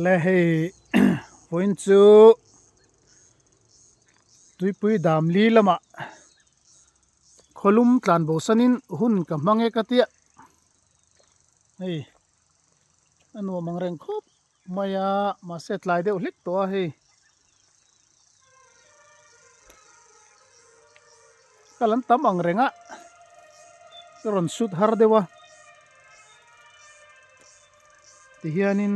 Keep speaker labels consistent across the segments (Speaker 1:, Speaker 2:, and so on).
Speaker 1: le hei point chu tuipui dam li lama kholum tlan bo sanin hun ka hmange katia hei anu mangreng khop maya ma set lai deuh hlik to hei kalan tam ang renga ron sut har dewa ti hianin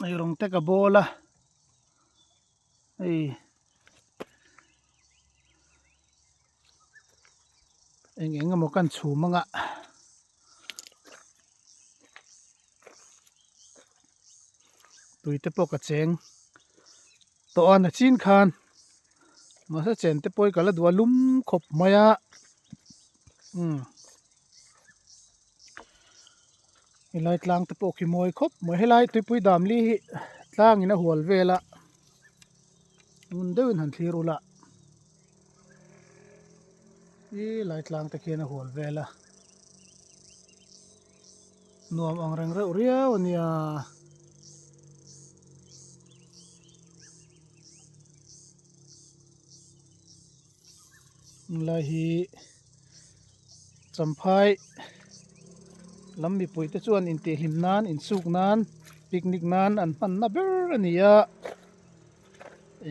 Speaker 1: ai rong te ka bola ei eng mo kan chu manga tuite po ka cheng to an chin khan ma sa chen te poi kala dua lum khop maya helai tlang te po ki moi khop moi helai tuipui dam li tlang ina hual vela mun deuin han thirula i lai tlang te kiana hual vela nuam ang reng reuh riau ania lai hi champhai lammi pui te chuan in ti hlim nan in suk nan picnic nan an man na ber ania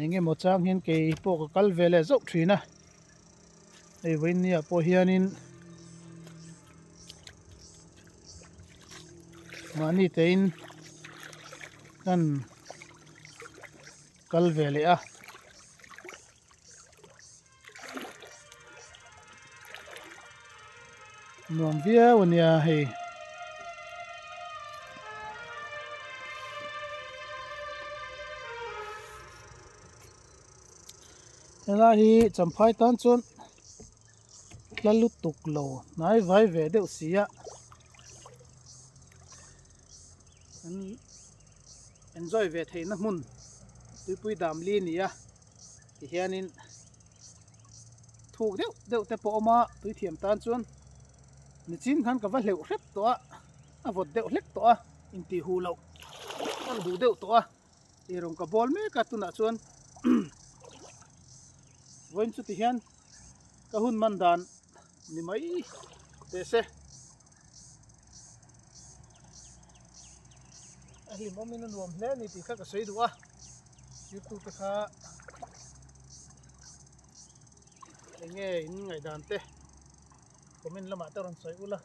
Speaker 1: enge mo chang hian ke po ka kal vele zo thina ei vein nia po hianin mani tein kan kal vele a nuam via wania hei helai hi champhai tan chuan tlalu tuk lo nai vai ve deuh sia an enjoy ve theina hmun tuipui dam li nia ti hianin thuk deuh te po ma tui thiam tan chuan ni chin khan ka va hleuh hrep to a vot deuh hlek to a in ti hu lo an hu deuh to a ti rong ka bol me ka tuna chuan voin chu ti hian ka hun man dan ni mai te se a hi momin nuam hle ni ti kha ka sei du a youtube te kha enge in ngai dan te comment lama ta ron soi ula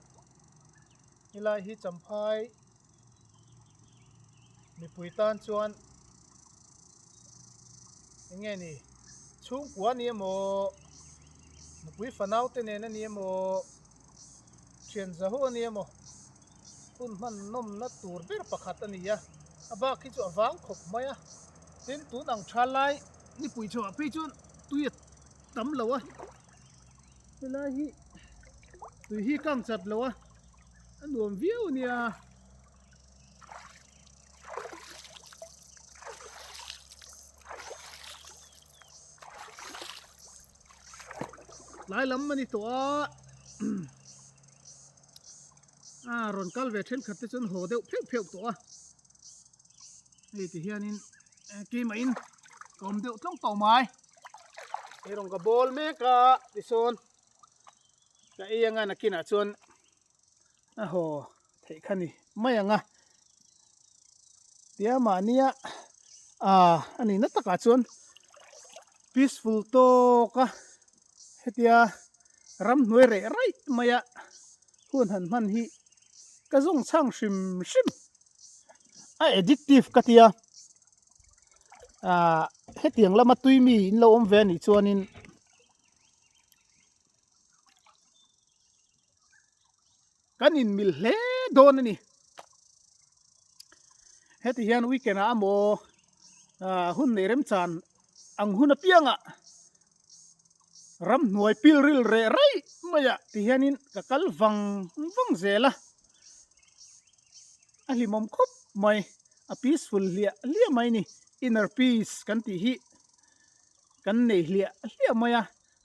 Speaker 1: hilai hi champhai mi pui tan chuan enge ni chung kwa ni mo mi pui fanau te ne na ni mo thian za ho ni mo hun man nom na tur ber pakhat ania aba khi chu awang khop maya tin tu nang thalai ni pui chu api chun tuya tam lawa hilai hi tui hi kang chat lawa anuam viu nia lai lam mani to a ron kal ve then khat te chun ho deuh pheu pheu to a ei ti hianin ki ma in kom deuh tlong to mai ei rong ka bol me ka ti son ka ianga nakina chuan a ho thei khani mai anga tia ma nia ani na taka chuan peaceful to ka hetia ram hnuai re rai maya hun han man hi ka zong chang shrim shrim a addictive katia hetiang lama tuimi in lo om ve ni chuanin kan in mil hle don ani heti hian weekend a mo hun nei rem chan ang hun a pianga ram hnuai pil ril re rai maya ti hianin ka kal wang zela a hlimom khop mai a peaceful lia mai ni inner peace kan ti hi kan nei lia maya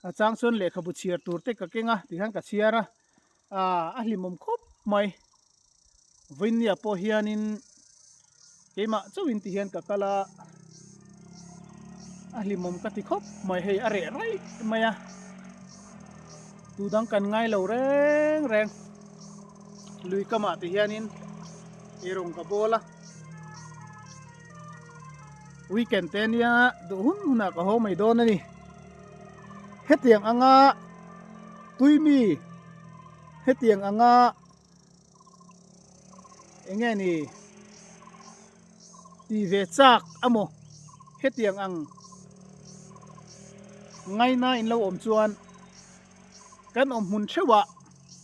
Speaker 1: chang chuan le khabu chiar tur te ka kenga ti han ka chiara a hlimom khop mai vinia po hianin keima chawin ti hian ka kala a hlimom ka ti khop mai hei are rai maya tu dang kan ngai lo reng reng lui kama ti hianin irong ka bola weekend tenia do hun na ka ho mai don ani hetiang anga tuimi hetiang anga engeni ti ve chak amo hetiang ang ngai na in lo om chuan kan om hun thewa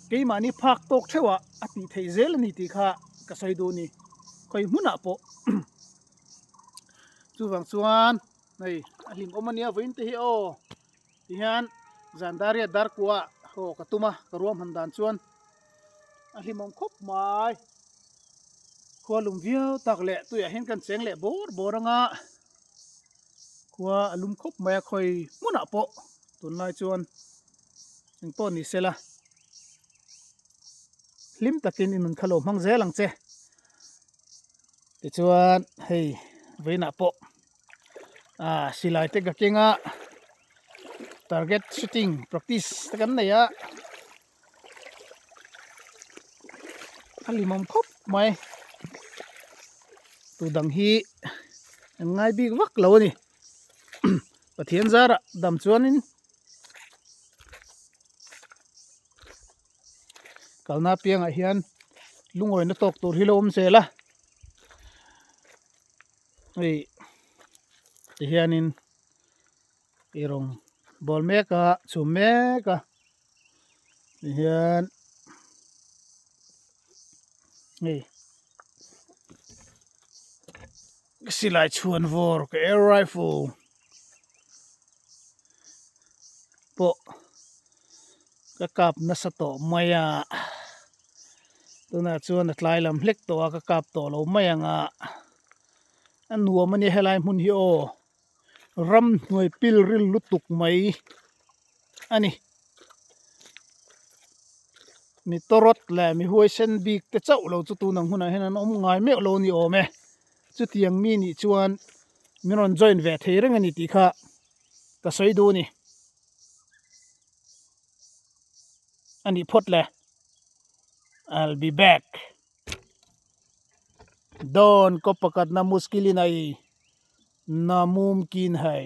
Speaker 1: keima ni phak tok thewa ati theizel ni ti kha ka sai du ni khoi huna po chu wang chuan nei alim omania voin te hi o ti hian zandaria dar kwa ho katuma karuam handan chuan alimom khop mai khualum viau tak le tuya hin kan cheng le bor boranga khua alum khop mai khoi muna po tunlai chuan eng po ni sela lim takin inun khalo mang zelang che ti chuan hei veina po silai te ka kenga target shooting practice takan nei a halimom khop mai tu dang hi ngai big vak lo ni pathian zara dam chuanin kalna pianga hian lungoi na tok tur hilom sela ei ti hianin irong bol meka chumeka ti hian ei silai chuan vor ka air rifle po ka kap na sa to maya tuna chuan atlai lam hlek to ka kap to lo mayanga anuam ani helai mun hi o ram hnuai pil ril lutuk mai ani mi torot la mi huai sen bik te chau lo chu tu nang huna henan om ngai me lo ni ome chu tiang mi ni chuan miron join ve thei reng ani ti kha ka soi du ni ani phot le I'll be back don ko pakat na muskilin ai na mumkin hai